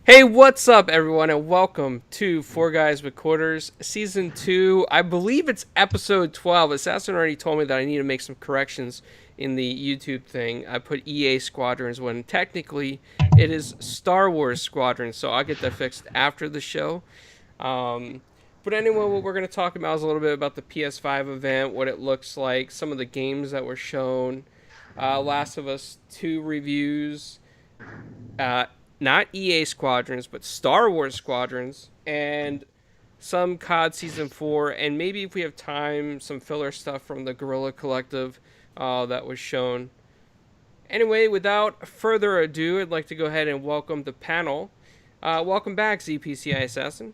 Hey, what's up, everyone, and welcome to Four Guys with Quarters, Season 2. I believe it's Episode 12. Assassin already told me that I need to make some corrections in the YouTube thing. I put EA Squadrons when technically it is Star Wars Squadrons, so I'll get that fixed after the show. Um, but anyway, what we're going to talk about is a little bit about the PS5 event, what it looks like, some of the games that were shown, Last of Us 2 reviews, uh, not EA Squadrons, but Star Wars Squadrons, and some COD Season 4, and maybe if we have time, some filler stuff from the Guerrilla Collective that was shown. Anyway, without further ado, I'd like to go ahead and welcome the panel. Welcome back, ZPCI Assassin.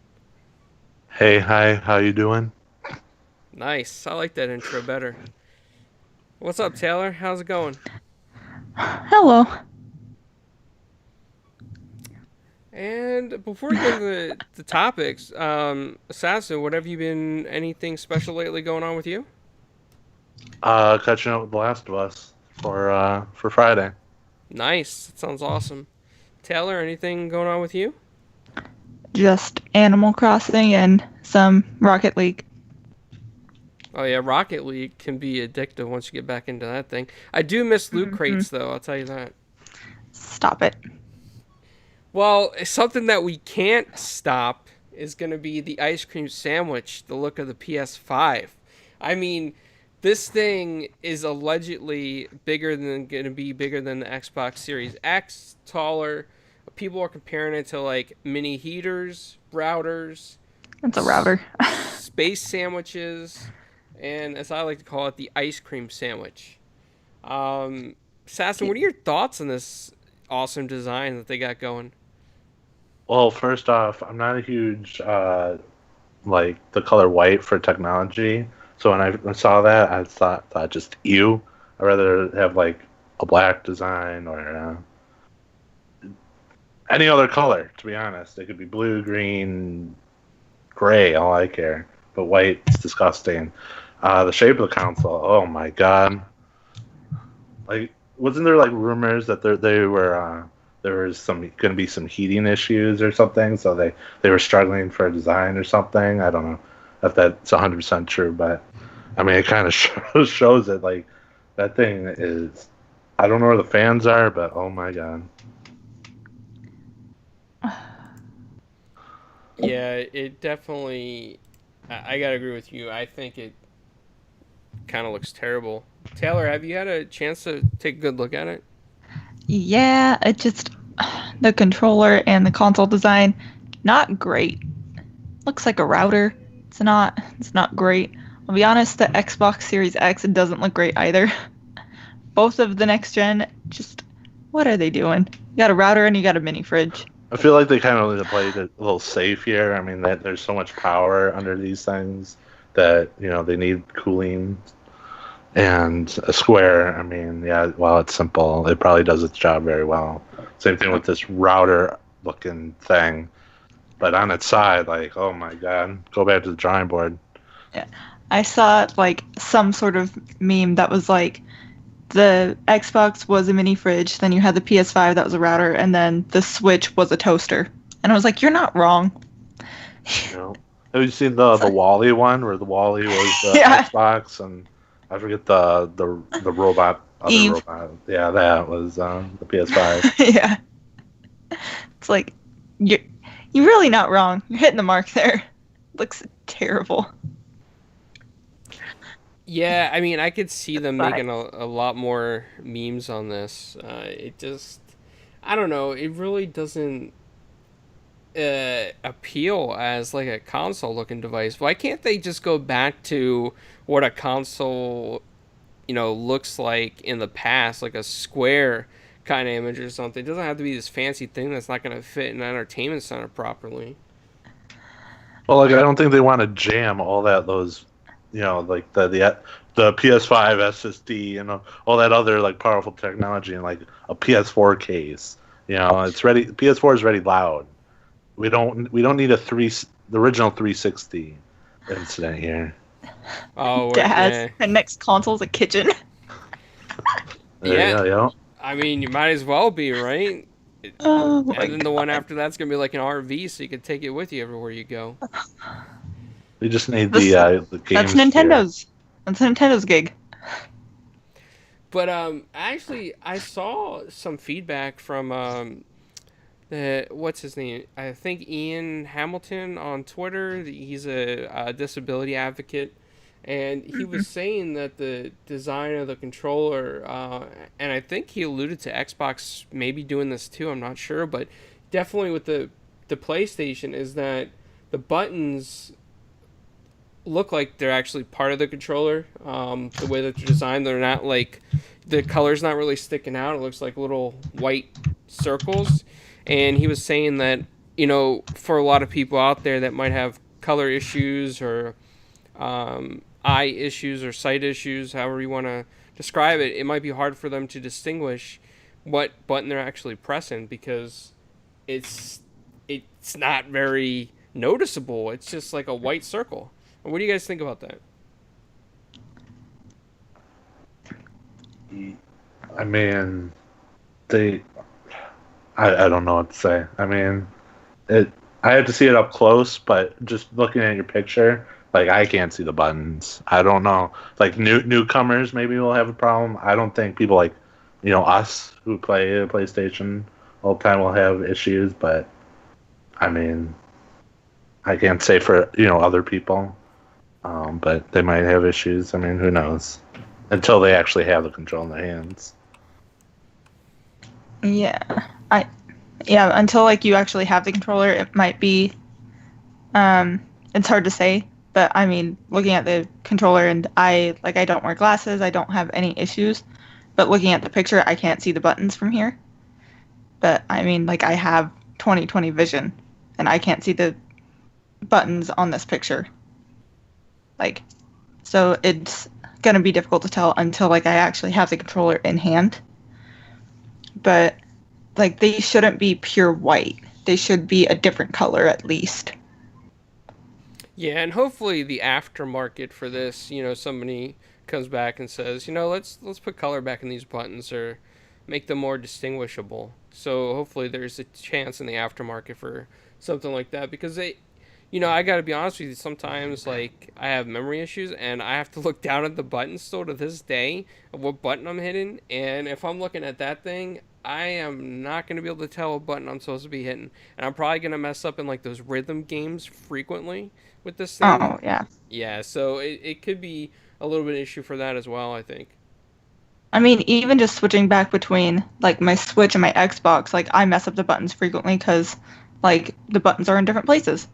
Hey, hi, how you doing? Nice. I like that intro better. What's up, Taylor? How's it going? Hello. And before we get into the topics, Assassin, what have you been, anything special lately going on with you? Catching up with The Last of Us for Friday. Nice. That sounds awesome. Taylor, anything going on with you? Just Animal Crossing and some Rocket League. Oh yeah, Rocket League can be addictive once you get back into that thing. I do miss loot crates though, I'll tell you that. Stop it. Well, something that we can't stop is going to be the ice cream sandwich, the look of the PS5. I mean, this thing is allegedly going to be bigger than the Xbox Series X, taller. People are comparing it to like mini heaters, routers, It's a router. space sandwiches, and as I like to call it, the ice cream sandwich. Assassin, what are your thoughts on this awesome design that they got going? Well, first off, I'm not a huge like the color white for technology. So when I saw that, I thought just ew. I'd rather have like a black design or any other color. To be honest, it could be blue, green, gray. All I care. But white is disgusting. The shape of the console. Oh my god. Like, wasn't there like rumors that they were there was some going to be some heating issues or something, so they were struggling for a design or something. I don't know if that's 100% true, but I mean it kind of shows it. Like that thing is, I don't know where the fans are, but oh my god. Yeah, it definitely. I gotta agree with you. I think it kind of looks terrible. Taylor, have you had a chance to take a good look at it? Yeah, it just the controller and the console design not great. Looks like a router. It's not great. I'll be honest, the Xbox Series X it doesn't look great either. Both of the next gen just what are they doing? You got a router and you got a mini fridge. I feel like they kind of played it a little safe here. I mean, that there's so much power under these things that they need cooling. And a square, I mean, yeah, while it's simple, it probably does its job very well. Same thing with this router-looking thing, but on its side, like, oh my god, go back to the drawing board. Yeah. I saw like some sort of meme that was like the Xbox was a mini fridge, then you had the PS5 that was a router, and then the Switch was a toaster. And I was like, you're not wrong. You know, have you seen the Wally one where the Wally was the Yeah. Xbox and I forget the robot, other Eve. robot. Yeah, that was the PS5. Yeah. It's like you're really not wrong. You're hitting the mark there. Looks terrible. Yeah, I mean, I could see them But making a lot more memes on this. It just, I don't know, it really doesn't appeal as like a console looking device. Why can't they just go back to what a console, looks like in the past, like a square kind of image or something? It doesn't have to be this fancy thing that's not going to fit in an entertainment center properly. Well, like I don't think they want to jam all those, like the PS5 SSD and all that other like powerful technology in like a PS4 case. It's ready. PS4 is ready loud. We don't need the original 360 incident here. Oh, Dad, the next console's a kitchen. There you yeah. go, I mean, you might as well be, right? Oh my And then the one god. after that's gonna be like an RV, so you can take it with you everywhere you go. We just need This the that's games gear. Nintendo's. That's Nintendo's gig. But actually, I saw some feedback from what's his name? I think Ian Hamilton on Twitter. He's a disability advocate, and he was saying that the design of the controller, and I think he alluded to Xbox maybe doing this too. I'm not sure, but definitely with the PlayStation is that the buttons look like they're actually part of the controller. The way that they're designed, they're not like the color's not really sticking out. It looks like little white circles. And he was saying that for a lot of people out there that might have color issues or eye issues or sight issues, however you want to describe it, it might be hard for them to distinguish what button they're actually pressing because it's it's not very noticeable. It's just like a white circle. What do you guys think about that? I mean, they. I don't know what to say. I mean, it. I have to see it up close, but just looking at your picture, like I can't see the buttons. I don't know. Like newcomers maybe will have a problem. I don't think people like, us who play a PlayStation all the time will have issues. But I mean, I can't say for other people. But they might have issues. I mean, who knows? Until they actually have the control in their hands. Yeah. Until like you actually have the controller, it might be it's hard to say, but I mean, looking at the controller and I don't wear glasses, I don't have any issues, but looking at the picture, I can't see the buttons from here. But I mean, like I have 20/20 vision and I can't see the buttons on this picture. Like, so it's gonna be difficult to tell until like I actually have the controller in hand. But like they shouldn't be pure white. They should be a different color at least. Yeah, and hopefully the aftermarket for this, somebody comes back and says, let's put color back in these buttons or make them more distinguishable. So hopefully there's a chance in the aftermarket for something like that because I got to be honest with you, sometimes like I have memory issues and I have to look down at the button still to this day of what button I'm hitting, and if I'm looking at that thing, I am not going to be able to tell what button I'm supposed to be hitting, and I'm probably going to mess up in like those rhythm games frequently with this thing. Oh yeah. Yeah, so it could be a little bit of an issue for that as well, I think. I mean, even just switching back between like my Switch and my Xbox, like I mess up the buttons frequently because like the buttons are in different places,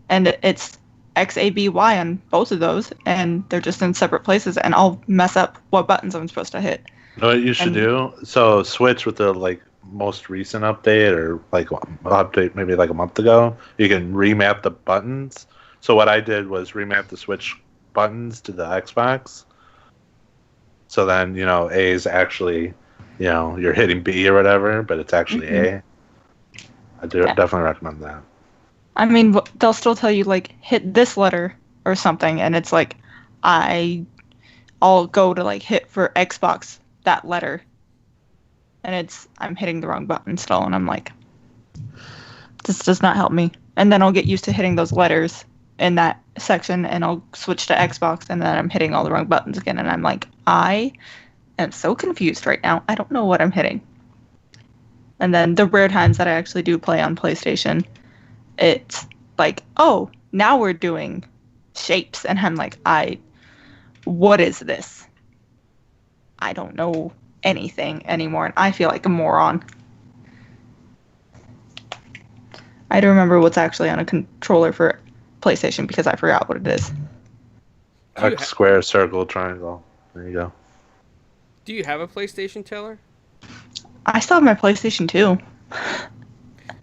and it's X A B Y on both of those, and they're just in separate places, and I'll mess up what buttons I'm supposed to hit. You know what you should And do? So Switch with the like most recent update or like update maybe like a month ago, you can remap the buttons. So what I did was remap the Switch buttons to the Xbox. So then, A is actually, you're hitting B or whatever, but it's actually A. I do definitely recommend that. I mean, they'll still tell you like hit this letter or something, and it's like I'll go to like hit for Xbox that letter, and I'm hitting the wrong button still, and I'm like, this does not help me. And then I'll get used to hitting those letters in that section, and I'll switch to Xbox, and then I'm hitting all the wrong buttons again, and I'm like, I am so confused right now. I don't know what I'm hitting. And then the rare times that I actually do play on PlayStation, it's like, oh, now we're doing shapes, and I'm like, what is this? I don't know anything anymore, and I feel like a moron. I don't remember what's actually on a controller for PlayStation because I forgot what it is. X, square, circle, triangle. There you go. Do you have a PlayStation, Taylor? I still have my PlayStation 2.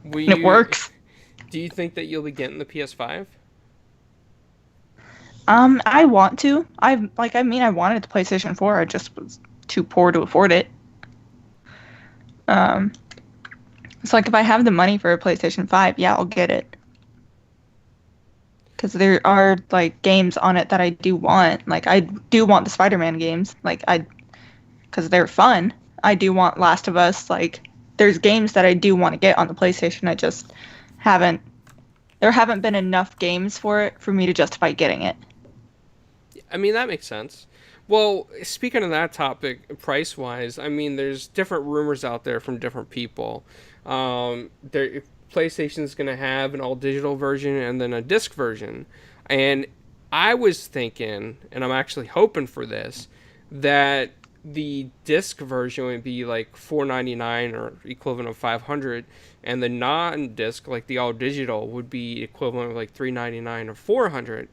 And it works. Do you think that you'll be getting the PS5? I want to. I wanted the PlayStation 4. I just was too poor to afford it. It's like if I have the money for a PlayStation 5, yeah, I'll get it. Because there are like games on it that I do want. Like I do want the Spider-Man games. Because they're fun. I do want Last of Us. Like there's games that I do want to get on the PlayStation. I just haven't. There haven't been enough games for it for me to justify getting it. I mean, that makes sense. Well, speaking of that topic, price wise, I mean, there's different rumors out there from different people. PlayStation's going to have an all digital version and then a disc version. And I was thinking, and I'm actually hoping for this, that the disc version would be like $4.99 or equivalent of 500, and the non-disc, like the all digital, would be equivalent of like $3.99 or 400.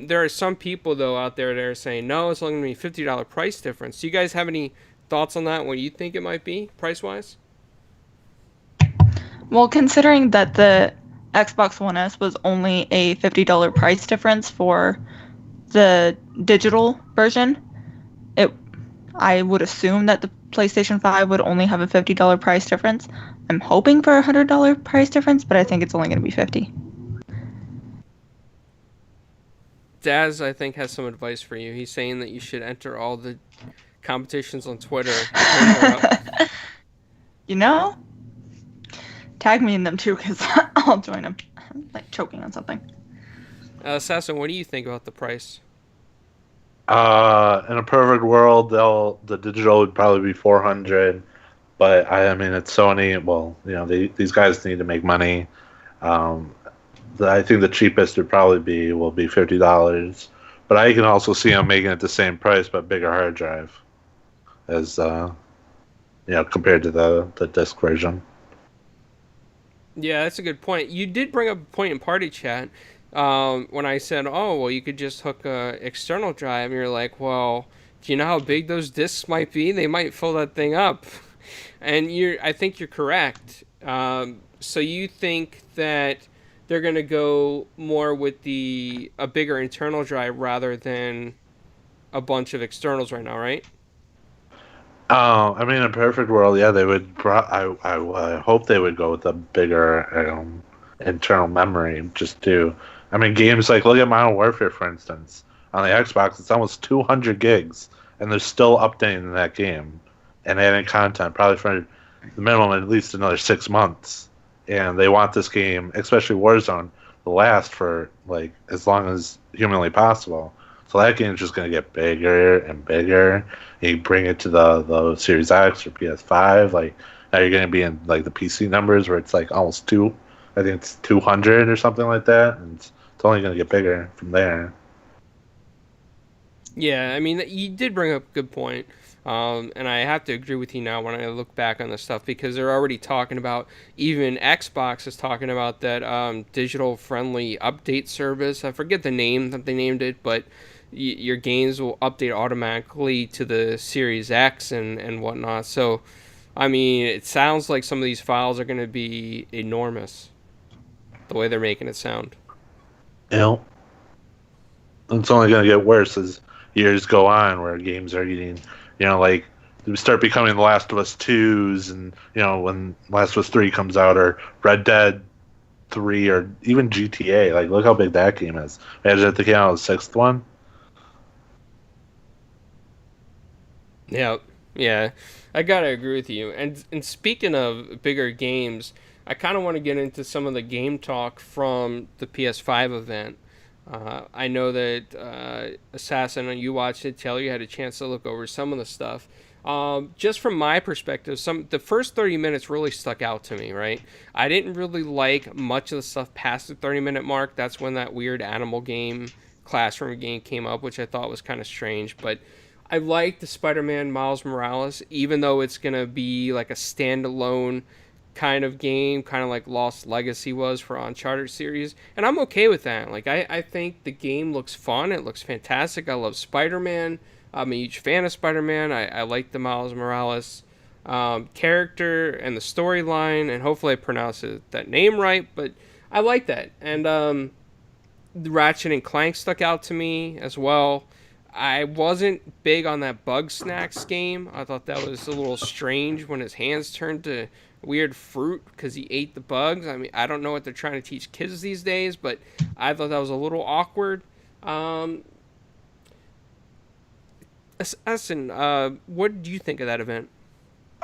There are some people though out there that are saying no, it's only going to be $50 price difference. Do you guys have any thoughts on that? What you think it might be price wise? Well, considering that the Xbox One S was only a $50 price difference for the digital version, I would assume that the PlayStation 5 would only have a $50 price difference. I'm hoping for a $100 price difference, but I think it's only going to be 50. Daz, I think, has some advice for you. He's saying that you should enter all the competitions on Twitter. You know, tag me in them too, because I'll join them. I'm like choking on something. Assassin, what do you think about the price? In a perfect world, the digital would probably be 400, but I mean it's Sony. Well, these guys need to make money. I think the cheapest will be $50, but I can also see them making it the same price but bigger hard drive, as compared to the disc version. Yeah, that's a good point. You did bring up a point in party chat when I said, "Oh, well, you could just hook a external drive." And you're like, "Well, do you know how big those discs might be? They might fill that thing up." And I think you're correct. So you think that they're going to go more with a bigger internal drive rather than a bunch of externals right now, right? I mean, in a perfect world, yeah, they would. I hope they would go with a bigger internal memory. I mean, games like look at Modern Warfare, for instance, on the Xbox, it's almost 200 gigs, and they're still updating that game and adding content, probably for the minimum at least another 6 months. And they want this game, especially Warzone, to last for like as long as humanly possible. So that game is just going to get bigger and bigger. You bring it to the Series X or PS5. Like now you're going to be in like the PC numbers where it's like almost I think it's 200 or something like that, and it's only going to get bigger from there. Yeah, I mean, you did bring up a good point. And I have to agree with you now when I look back on this stuff, because they're already talking about, even Xbox is talking about that digital-friendly update service. I forget the name that they named it, but your games will update automatically to the Series X and whatnot. So, I mean, it sounds like some of these files are going to be enormous, the way they're making it sound. It's only going to get worse as years go on, where games are getting... like we start becoming The Last of Us 2s, and when Last of Us 3 comes out, or Red Dead 3, or even GTA. Like, look how big that game is. Imagine if they came out with the 6th one. Yeah, I gotta agree with you. And speaking of bigger games, I kind of want to get into some of the game talk from the PS5 event. I know that Assassin, you watched it, Taylor, you had a chance to look over some of the stuff. Just from my perspective, the first 30 minutes really stuck out to me, right? I didn't really like much of the stuff past the 30-minute mark. That's when that weird animal game, classroom game came up, which I thought was kind of strange. But I liked the Spider-Man Miles Morales, even though it's going to be like a standalone kind of game, kind of like Lost Legacy was for Uncharted series, and I'm okay with that. Like, I think the game looks fun, it looks fantastic. I love Spider-Man. I'm a huge fan of Spider-Man. I like the Miles Morales character and the storyline, and hopefully I pronounce that name right, but I like that. And the Ratchet and Clank stuck out to me as well. I wasn't big on that Bug Snacks game. I thought that was a little strange when his hands turned to weird fruit because he ate the bugs. I mean, I don't know what they're trying to teach kids these days, but I thought that was a little awkward. Essen, what do you think of that event?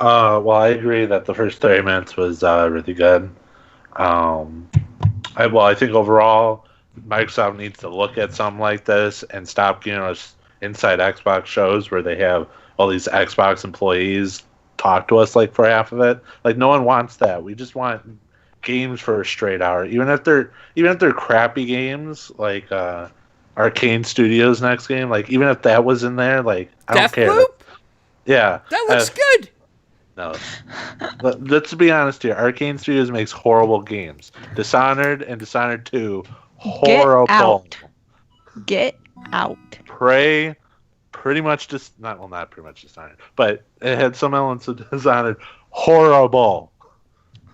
Well, I agree that the first 30 minutes was really good. Um, I think overall, Microsoft needs to look at something like this and stop giving us inside Xbox shows where they have all these Xbox employees talk to us like for half of it. Like no one wants that. We just want games for a straight hour, even if they're crappy games like Arcane Studios next game. Like even if that was in there, like I don't care. Deathloop? Yeah, That looks good. no. Let's be honest here. Arcane Studios makes horrible games. Dishonored and Dishonored 2, horrible. Get out. Get out. Prey, pretty much just not pretty much Dishonored, but it had some elements of Dishonored. Horrible.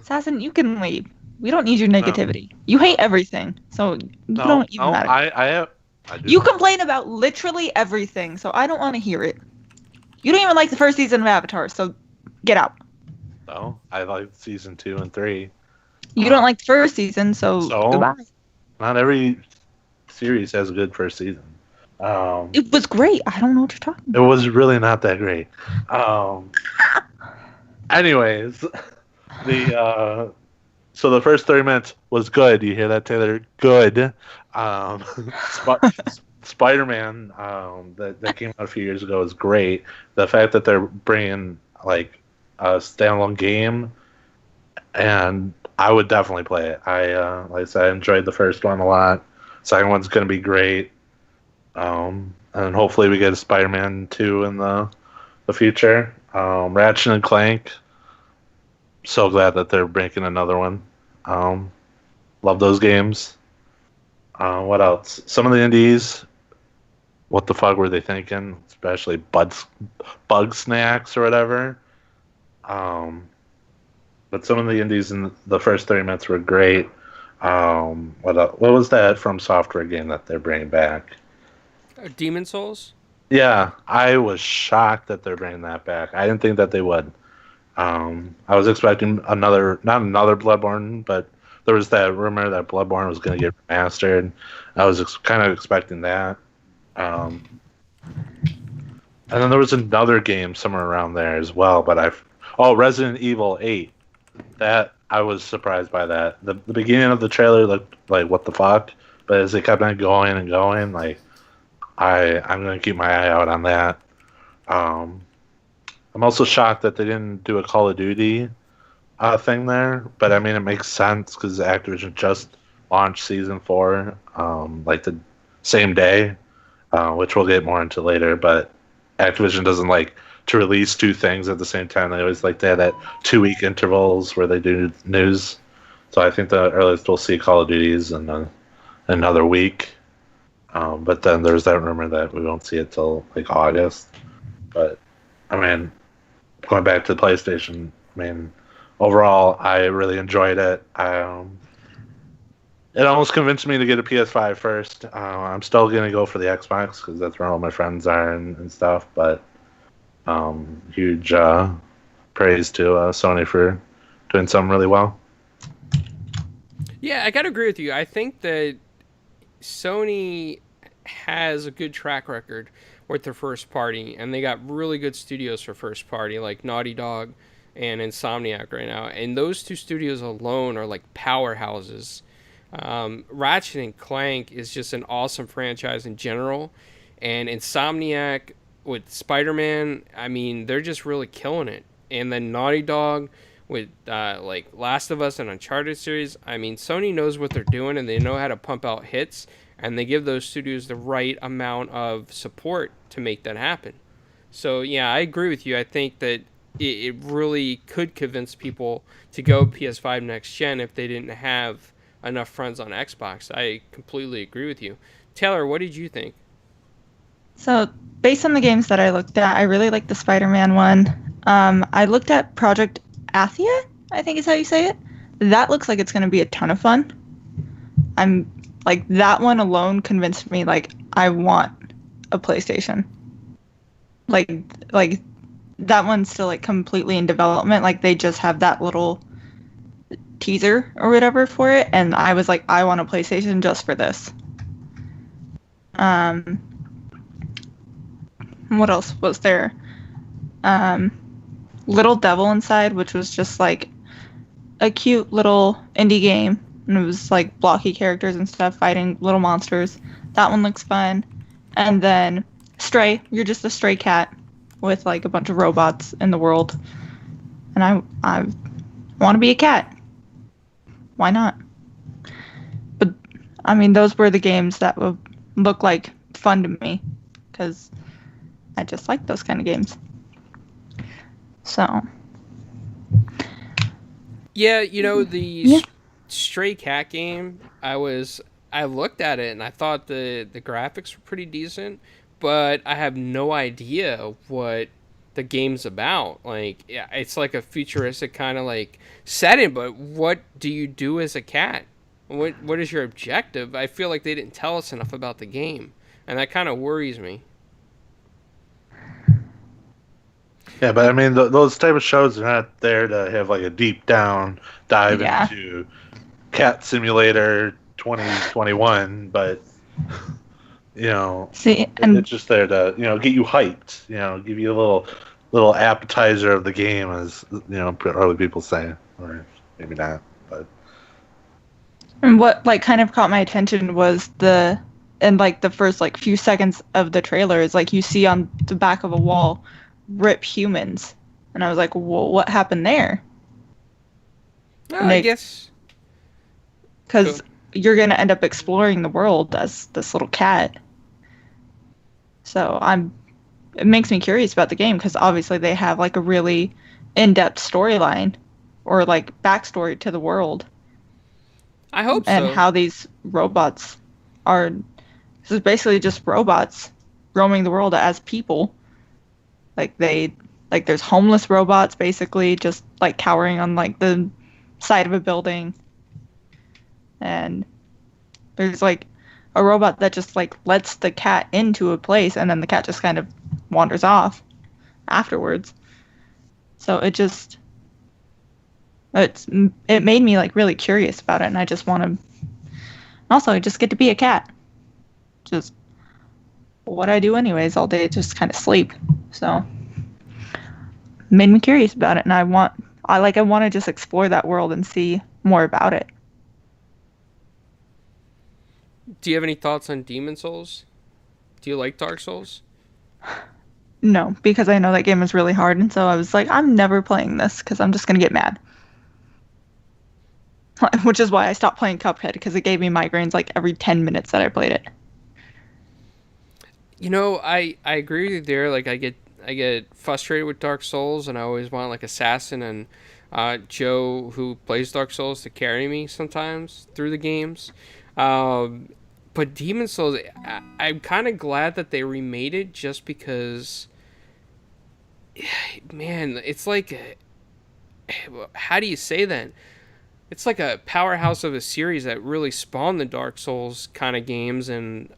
Assassin, you can leave. We don't need your negativity. You hate everything, so you don't even matter. I do. You complain about literally everything, so I don't want to hear it. You don't even like the first season of Avatar, so get out. No, I like season 2 and 3. You don't like the first season, so goodbye. Not every series has a good first season. It was great. I don't know what you're talking about. It was really not that great. Anyways, so the first 30 minutes was good. You hear that, Taylor? Good. Spider-Man that came out a few years ago is great. The fact that they're bringing like a standalone game, and I would definitely play it. Like I said, I enjoyed the first one a lot. Second one's going to be great. And hopefully we get a Spider-Man 2 in the future. Ratchet and Clank. So glad that they're making another one. Love those games. What else? Some of the indies. What the fuck were they thinking? Especially Bug Snacks or whatever. But some of the indies in the first 30 minutes were great. What was that From Software game that they're bringing back? Demon Souls? Yeah, I was shocked that they're bringing that back. I didn't think that they would. I was expecting not another Bloodborne, but there was that rumor that Bloodborne was going to get remastered. I was kind of expecting that. And then there was another game somewhere around there as well, but Resident Evil 8. That I was surprised by that. The beginning of the trailer looked like what the fuck, but as it kept on going and going, like I'm gonna keep my eye out on that. I'm also shocked that they didn't do a Call of Duty thing there, but I mean it makes sense because Activision just launched Season 4 like the same day, which we'll get more into later. But Activision doesn't like to release two things at the same time. They always like to have that 2-week intervals where they do news. So I think the earliest we'll see Call of Duty's in another week. But then there's that rumor that we won't see it till like August. But I mean, going back to the PlayStation, I mean, overall I really enjoyed it. It almost convinced me to get a PS5 first. I'm still gonna go for the Xbox because that's where all my friends are and stuff. But huge praise to Sony for doing something really well. Yeah, I gotta agree with you. I think that Sony has a good track record with their first party, and they got really good studios for first party, like Naughty Dog and Insomniac right now. And those two studios alone are like powerhouses. Ratchet and Clank is just an awesome franchise in general, and Insomniac with Spider-Man, I mean, they're just really killing it. And then Naughty Dog with like Last of Us and Uncharted series, I mean, Sony knows what they're doing, and they know how to pump out hits, and they give those studios the right amount of support to make that happen. So yeah, I agree with you. I think that it really could convince people to go PS5 next gen if they didn't have enough friends on Xbox. I completely agree with you. Taylor, what did you think? So, based on the games that I looked at, I really like the Spider-Man one. I looked at Project Athia, I think is how you say it. That looks like it's going to be a ton of fun. I'm like, that one alone convinced me, like, I want a PlayStation. Like that one's still, like, completely in development. Like, they just have that little teaser or whatever for it, and I was like, I want a PlayStation just for this. What else was there? Little Devil Inside, which was just like a cute little indie game, and it was like blocky characters and stuff fighting little monsters. That one looks fun. And then Stray, you're just a stray cat with like a bunch of robots in the world. And I want to be a cat. Why not? But I mean, those were the games that would look like fun to me because I just like those kind of games. So. Yeah, you know, the Stray Cat game, I looked at it and I thought the graphics were pretty decent, but I have no idea what the game's about. Like, yeah, it's like a futuristic kind of like setting, but what do you do as a cat? What is your objective? I feel like they didn't tell us enough about the game, and that kind of worries me. Yeah, but I mean, those type of shows are not there to have like a deep down dive into Cat Simulator 2021, but See, and it's just there to get you hyped, give you a little appetizer of the game, as other people say, or maybe not, but. And what like kind of caught my attention was the first like few seconds of the trailer is like you see on the back of a wall rip humans, and I was like, well, what happened there? I guess because you're gonna end up exploring the world as this little cat. So it makes me curious about the game because obviously they have like a really in-depth storyline or like backstory to the world. I hope so. And how these robots are. This is basically just robots roaming the world as people. There's homeless robots basically just like cowering on like the side of a building. And there's like a robot that just like lets the cat into a place and then the cat just kind of wanders off afterwards. So it made me like really curious about it, and I just want to also I just get to be a cat. Just what I do anyways all day, just kind of sleep. So made me curious about it, and I want to just explore that world and see more about it. Do you have any thoughts on Demon Souls? Do you like Dark Souls? No, because I know that game is really hard, and so I was like, I'm never playing this because I'm just gonna get mad. Which is why I stopped playing Cuphead, because it gave me migraines like every 10 minutes that I played it. You know, I agree with you there. Like I get frustrated with Dark Souls, and I always want like Assassin and Joe, who plays Dark Souls, to carry me sometimes through the games. But Demon Souls, I'm kind of glad that they remade it, just because, man, it's like, how do you say that? It's like a powerhouse of a series that really spawned the Dark Souls kind of games, and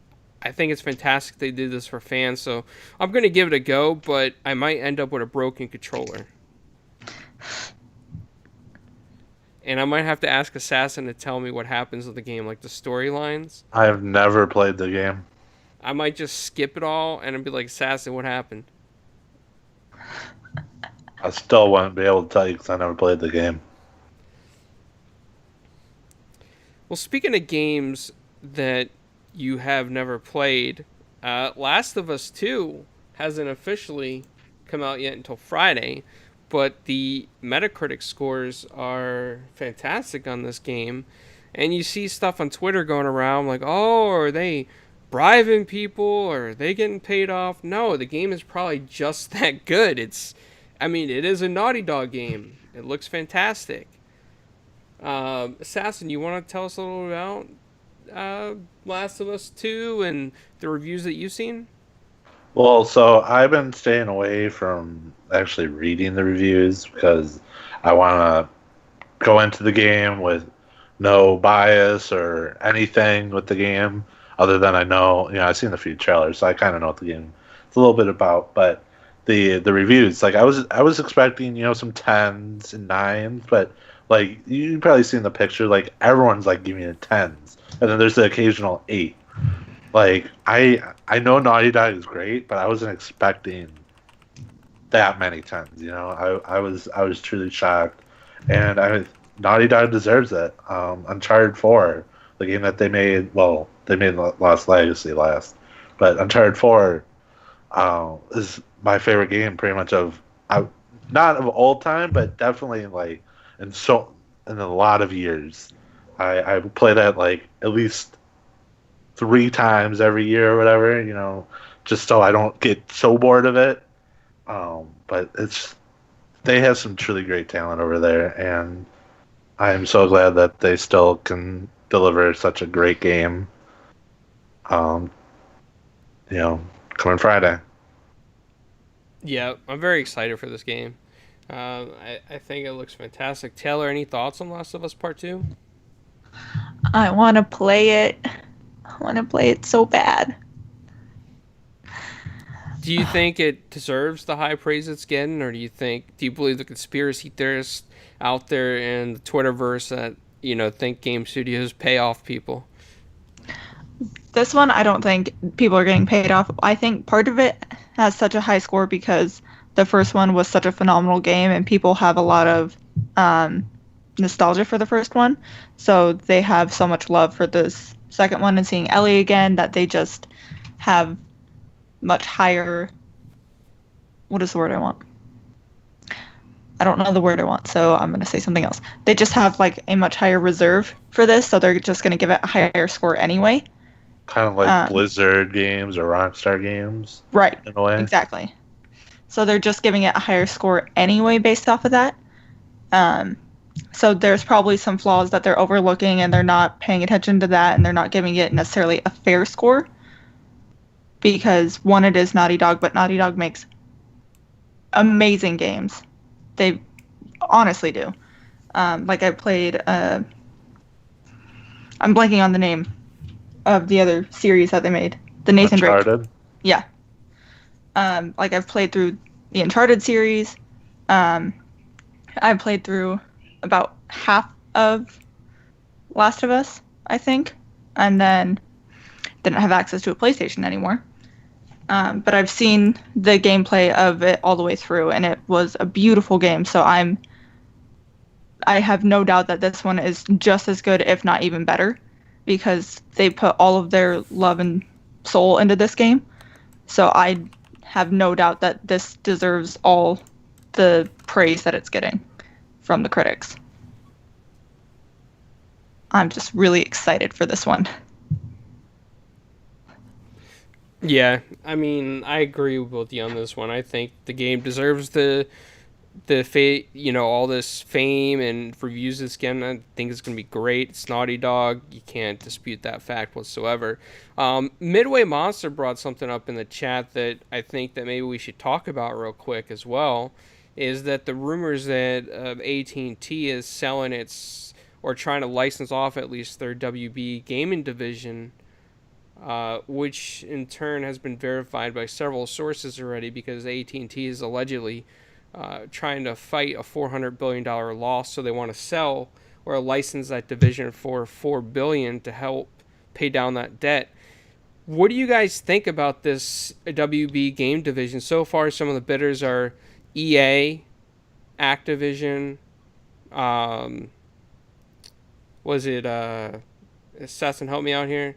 I think it's fantastic they did this for fans. So I'm going to give it a go, but I might end up with a broken controller. And I might have to ask Assassin to tell me what happens with the game, like the storylines. I have never played the game. I might just skip it all and I'd be like, Assassin, what happened? I still wouldn't be able to tell you because I never played the game. Well, speaking of games that you have never played, Last of Us 2 hasn't officially come out yet until Friday, but the Metacritic scores are fantastic on this game. And you see stuff on Twitter going around like, oh, are they bribing people? Or are they getting paid off? No, the game is probably just that good. It is a Naughty Dog game. It looks fantastic. Assassin, you want to tell us a little about Last of Us 2 and the reviews that you've seen? Well, so I've been staying away from actually reading the reviews because I want to go into the game with no bias or anything with the game other than I know, I've seen a few trailers, so I kind of know what the game is a little bit about. But the reviews, like I was expecting, some 10s and 9s, but like you've probably seen the picture, like everyone's like giving it 10s, and then there's the occasional 8. Like I know Naughty Dog is great, but I wasn't expecting that many tens. I was truly shocked, and Naughty Dog deserves it. Uncharted 4, the game that they made. Well, they made Lost Legacy last, but Uncharted 4 is my favorite game, pretty much not of all time, but definitely like in a lot of years. I play that like at least 3 times every year or whatever, just so I don't get so bored of it. But they have some truly great talent over there, and I am so glad that they still can deliver such a great game. Um, coming Friday. Yeah, I'm very excited for this game. I think it looks fantastic. Taylor, any thoughts on Last of Us Part 2? I want to play it. I want to play it so bad. Do you think it deserves the high praise it's getting, or do you believe the conspiracy theorists out there in the Twitterverse that, think game studios pay off people? This one, I don't think people are getting paid off. I think part of it has such a high score because the first one was such a phenomenal game, and people have a lot of nostalgia for the first one. So they have so much love for this second one, and seeing Ellie again, that they just have much higher... What is the word I want? I don't know the word I want, so I'm going to say something else. They just have like a much higher reserve for this, so they're just going to give it a higher score anyway. Kind of like Blizzard games or Rockstar games. Right. In a way. Exactly. So they're just giving it a higher score anyway based off of that. So there's probably some flaws that they're overlooking, and they're not paying attention to that, and they're not giving it necessarily a fair score. Because, one, it is Naughty Dog, but Naughty Dog makes amazing games. They honestly do. Like I played... I'm blanking on the name of the other series that they made. The Nathan Drake. Uncharted? Yeah. Like I've played through the Uncharted series. I've played through about half of Last of Us, I think. And then didn't have access to a PlayStation anymore. But I've seen the gameplay of it all the way through, and it was a beautiful game. So I have no doubt that this one is just as good, if not even better, because they put all of their love and soul into this game. So I have no doubt that this deserves all the praise that it's getting from the critics. I'm just really excited for this one. Yeah, I mean, I agree with you on this one. I think the game deserves the all this fame and reviews this game. I think it's going to be great. It's Naughty Dog. You can't dispute that fact whatsoever. Midway Monster brought something up in the chat that I think that maybe we should talk about real quick as well, is that the rumors that AT&T is selling its, or trying to license off at least their WB gaming division, which in turn has been verified by several sources already, because AT&T is allegedly trying to fight a $400 billion loss, so they want to sell or license that division for $4 billion to help pay down that debt. What do you guys think about this WB game division? So far, some of the bidders are EA, Activision, Assassin, help me out here,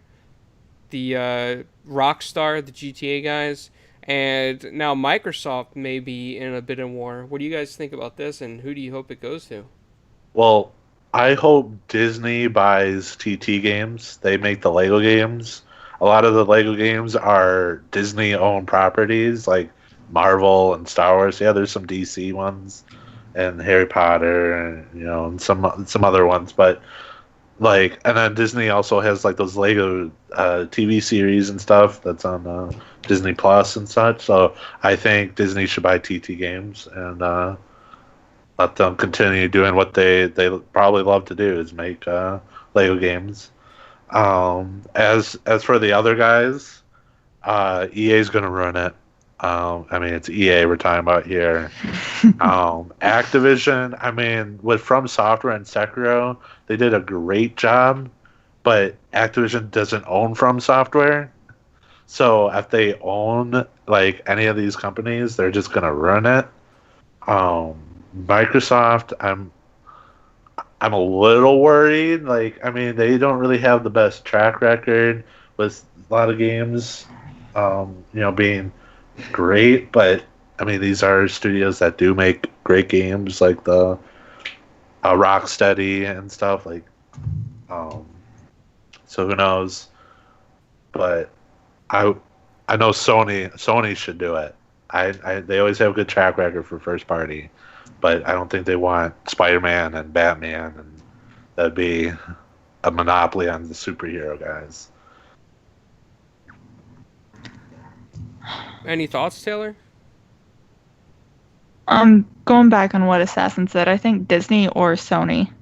the Rockstar, the GTA guys, and now Microsoft may be in a bit of war. What do you guys think about this, and who do you hope it goes to? Well, I hope Disney buys TT Games. They make the Lego games. A lot of the Lego games are Disney-owned properties, like Marvel and Star Wars. Yeah, there's some DC ones, and Harry Potter, and some other ones. But and then Disney also has like those Lego TV series and stuff that's on Disney Plus and such. So I think Disney should buy TT Games and let them continue doing what they probably love to do, is make Lego games. As for the other guys, EA is going to ruin it. I mean, it's EA we're talking about here. Activision, I mean, with From Software and Sekiro, they did a great job, but Activision doesn't own From Software. So if they own like any of these companies, they're just gonna ruin it. Um, Microsoft, I'm a little worried. Like, I mean, they don't really have the best track record with a lot of games, being great. But I mean, these are studios that do make great games, like the Rocksteady and stuff. Like, um, so who knows? But I I know Sony should do it. They always have a good track record for first party, but I don't think they want Spider-Man and Batman, and that'd be a monopoly on the superhero guys. Any thoughts, Taylor? Going back on what Assassin said, I think Disney or Sony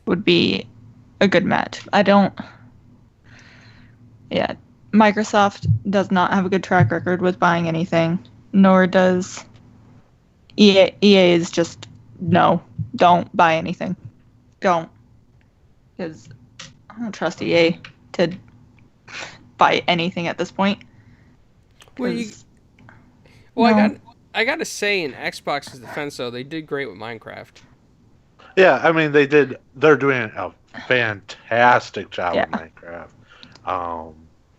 would be a good match. Yeah, Microsoft does not have a good track record with buying anything, nor does EA. EA is just, no, don't buy anything. Don't. Because I don't trust EA to buy anything at this point. Well, No. I gotta say, in Xbox's defense, though, they did great with Minecraft. Yeah, I mean they're doing a fantastic job Yeah. with Minecraft.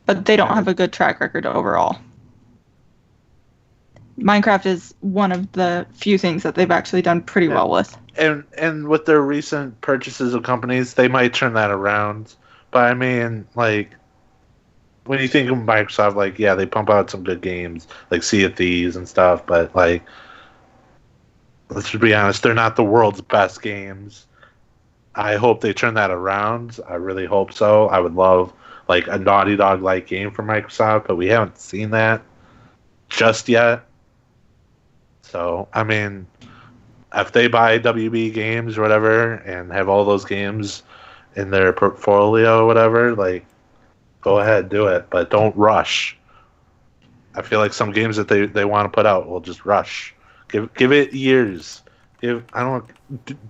But they don't have a good track record overall. Minecraft is one of the few things that they've actually done pretty well with. And with their recent purchases of companies, they might turn that around. But I mean, like, when you think of Microsoft, like, yeah, they pump out some good games, like Sea of Thieves and stuff, but, like, let's just be honest, they're not the world's best games. I hope they turn that around. I really hope so. I would love, like, a Naughty Dog-like game from Microsoft, but we haven't seen that just yet. So, I mean, if they buy WB Games or whatever and have all those games in their portfolio or whatever, like, go ahead, do it, but don't rush. I feel like some games that they want to put out will just rush. Give it years. Do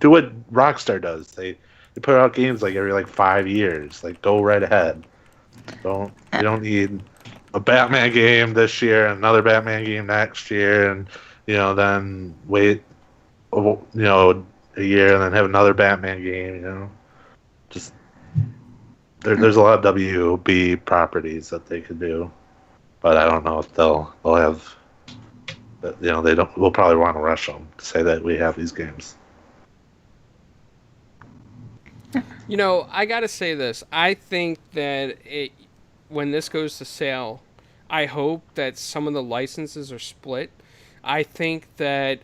what Rockstar does. They put out games like every 5 years. Like, go right ahead. You don't need a Batman game this year and another Batman game next year, and then wait a year and then have another Batman game. Just there's a lot of WB properties that they could do, but I don't know if they'll have. They don't. We'll probably want to rush them to say that we have these games. I gotta say this. I think that when this goes to sale, I hope that some of the licenses are split. I think that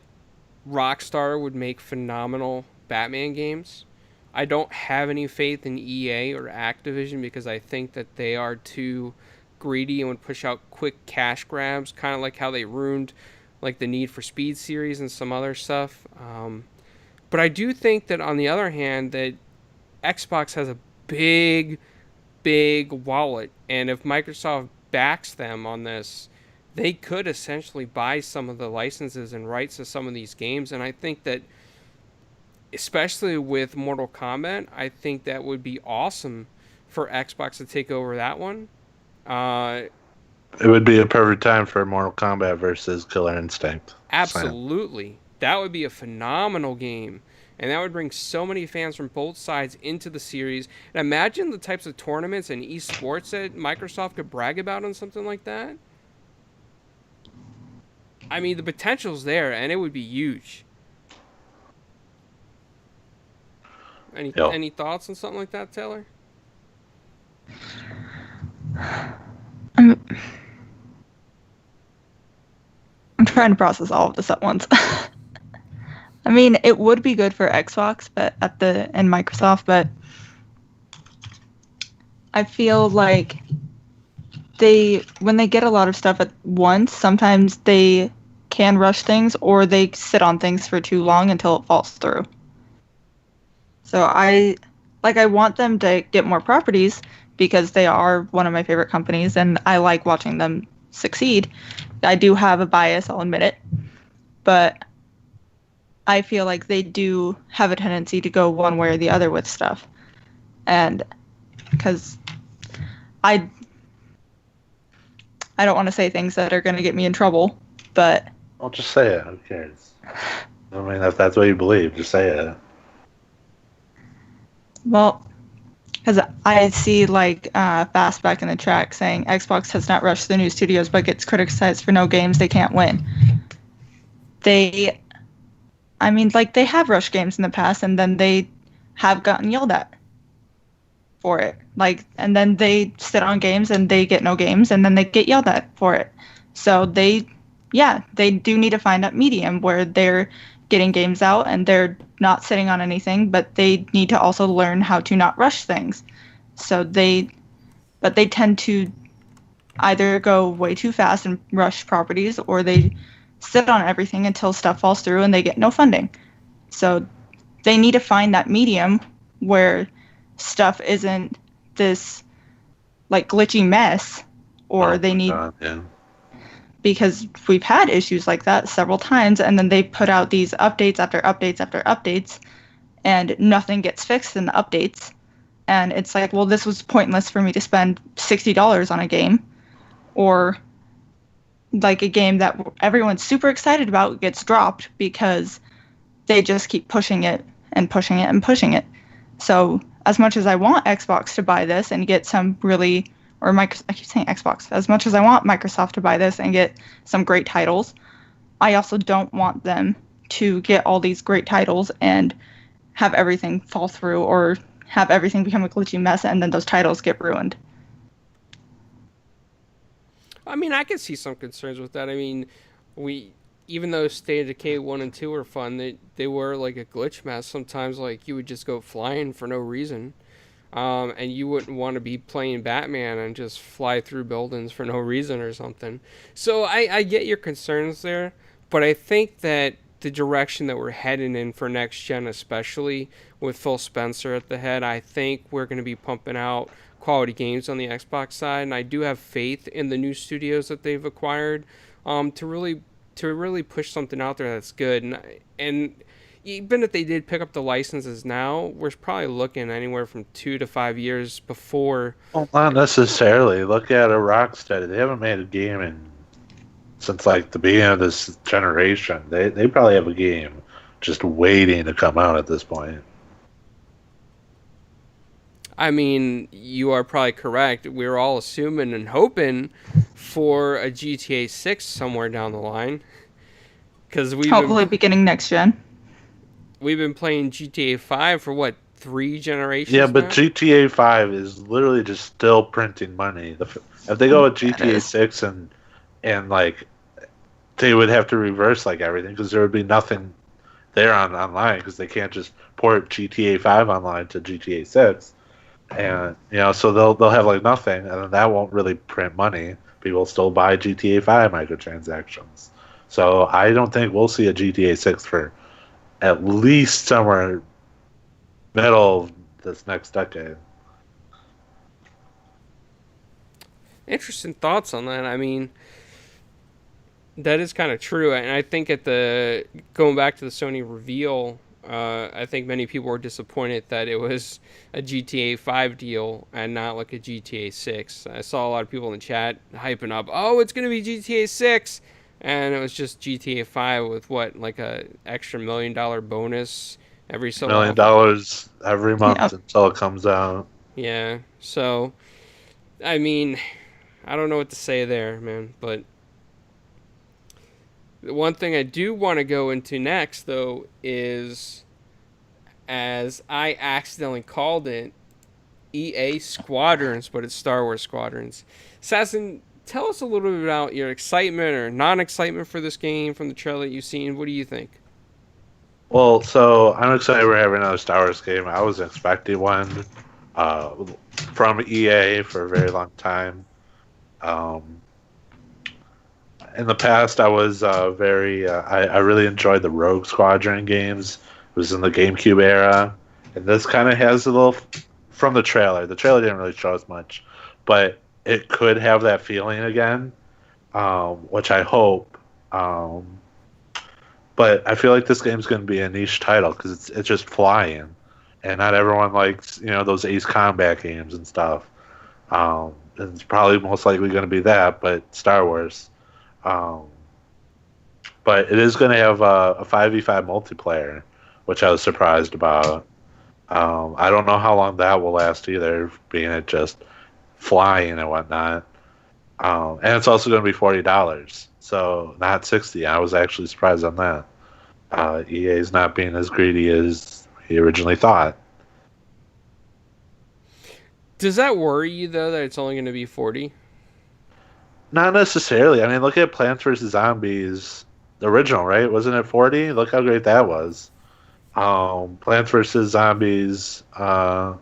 Rockstar would make phenomenal Batman games. I don't have any faith in EA or Activision because I think that they are too greedy and would push out quick cash grabs, kind of like how they ruined like the Need for Speed series and some other stuff. But I do think that on the other hand that Xbox has a big wallet, and if Microsoft backs them on this, they could essentially buy some of the licenses and rights to some of these games. And I think that, especially with Mortal Kombat, I think that would be awesome for Xbox to take over that one. It would be a perfect time for Mortal Kombat versus Killer Instinct. Absolutely. That would be a phenomenal game. And that would bring so many fans from both sides into the series. And imagine the types of tournaments and esports that Microsoft could brag about on something like that. I mean, the potential's there, and it would be huge. Any thoughts on something like that, Taylor? I'm trying to process all of this at once. I mean, it would be good for Xbox, and Microsoft, but I feel like when they get a lot of stuff at once, sometimes they can rush things or they sit on things for too long until it falls through. So I want them to get more properties because they are one of my favorite companies and I like watching them succeed. I do have a bias, I'll admit it, but I feel like they do have a tendency to go one way or the other with stuff. And because I don't want to say things that are going to get me in trouble, but I'll just say it. Who cares? I mean, if that's what you believe, just say it. well, because I see like Fastback in the track saying Xbox has not rushed the new studios but gets criticized for no games they can't win. They, I mean, like they have rushed games in the past and then they have gotten yelled at for it. Like, and then they sit on games and they get no games and then they get yelled at for it. So they do need to find that medium where they're getting games out and they're not sitting on anything, but they need to also learn how to not rush things. But they tend to either go way too fast and rush properties, or they sit on everything until stuff falls through and they get no funding. So they need to find that medium where stuff isn't this like glitchy mess, or they need God, yeah. because we've had issues like that several times, and then they put out these updates after updates after updates, and nothing gets fixed in the updates. And it's like, well, this was pointless for me to spend $60 on a game, or like a game that everyone's super excited about gets dropped because they just keep pushing it and pushing it and pushing it. So as much as I want Xbox to buy this and get some really, or I keep saying Xbox, as much as I want Microsoft to buy this and get some great titles, I also don't want them to get all these great titles and have everything fall through, or have everything become a glitchy mess and then those titles get ruined. I mean, I can see some concerns with that. I mean, even though State of Decay 1 and 2 were fun, they were like a glitch mess. Sometimes, like, you would just go flying for no reason. And you wouldn't want to be playing Batman and just fly through buildings for no reason or something. So I get your concerns there, but I think that the direction that we're heading in for next gen, especially with Phil Spencer at the head, I think we're going to be pumping out quality games on the Xbox side, and I do have faith in the new studios that they've acquired to really push something out there that's good. And even if they did pick up the licenses now, we're probably looking anywhere from 2 to 5 years before. Well, not necessarily. Look at a Rocksteady. They haven't made a game since like the beginning of this generation. They probably have a game just waiting to come out at this point. I mean, you are probably correct. We're all assuming and hoping for a GTA 6 somewhere down the line, because Hopefully beginning next gen. We've been playing GTA 5 for what, 3 generations? Yeah, but now? GTA 5 is literally just still printing money. If they go with GTA 6 and like they would have to reverse like everything, because there would be nothing there online, because they can't just port GTA 5 online to GTA 6. And so they'll have like nothing, and then that won't really print money. People still buy GTA 5 microtransactions. So I don't think we'll see a GTA 6 for at least somewhere middle of this next decade. Interesting thoughts on that. I mean, that is kind of true, and I think going back to the Sony reveal, I think many people were disappointed that it was a GTA 5 deal and not like a GTA 6. I saw a lot of people in the chat hyping up, oh, it's going to be GTA 6, and it was just GTA 5 with what, like a extra $1 million bonus every so $1 million every month until it comes out. Yeah, so, I mean, I don't know what to say there, man, but the one thing I do want to go into next, though, is, as I accidentally called it, EA Squadrons, but it's Star Wars Squadrons. Assassin, tell us a little bit about your excitement or non-excitement for this game from the trailer that you've seen. What do you think? Well, so I'm excited we're having another Star Wars game. I was expecting one from EA for a very long time. In the past, I was I really enjoyed the Rogue Squadron games. It was in the GameCube era. And this kind of has a little, from the trailer. The trailer didn't really show us much, but it could have that feeling again, which I hope. But I feel like this game's going to be a niche title because it's just flying. And not everyone likes, those Ace Combat games and stuff. It's probably most likely going to be that, but Star Wars. Um, but it is going to have a 5v5 multiplayer, which I was surprised about. I don't know how long that will last either, being it just flying and whatnot. And it's also going to be $40, so not 60. I was actually surprised on that. EA's not being as greedy as he originally thought. Does that worry you though that it's only going to be 40? Not necessarily. I mean, look at Plants vs Zombies, the original, right? Wasn't it 40? Look how great that was. Plants vs Zombies, Garden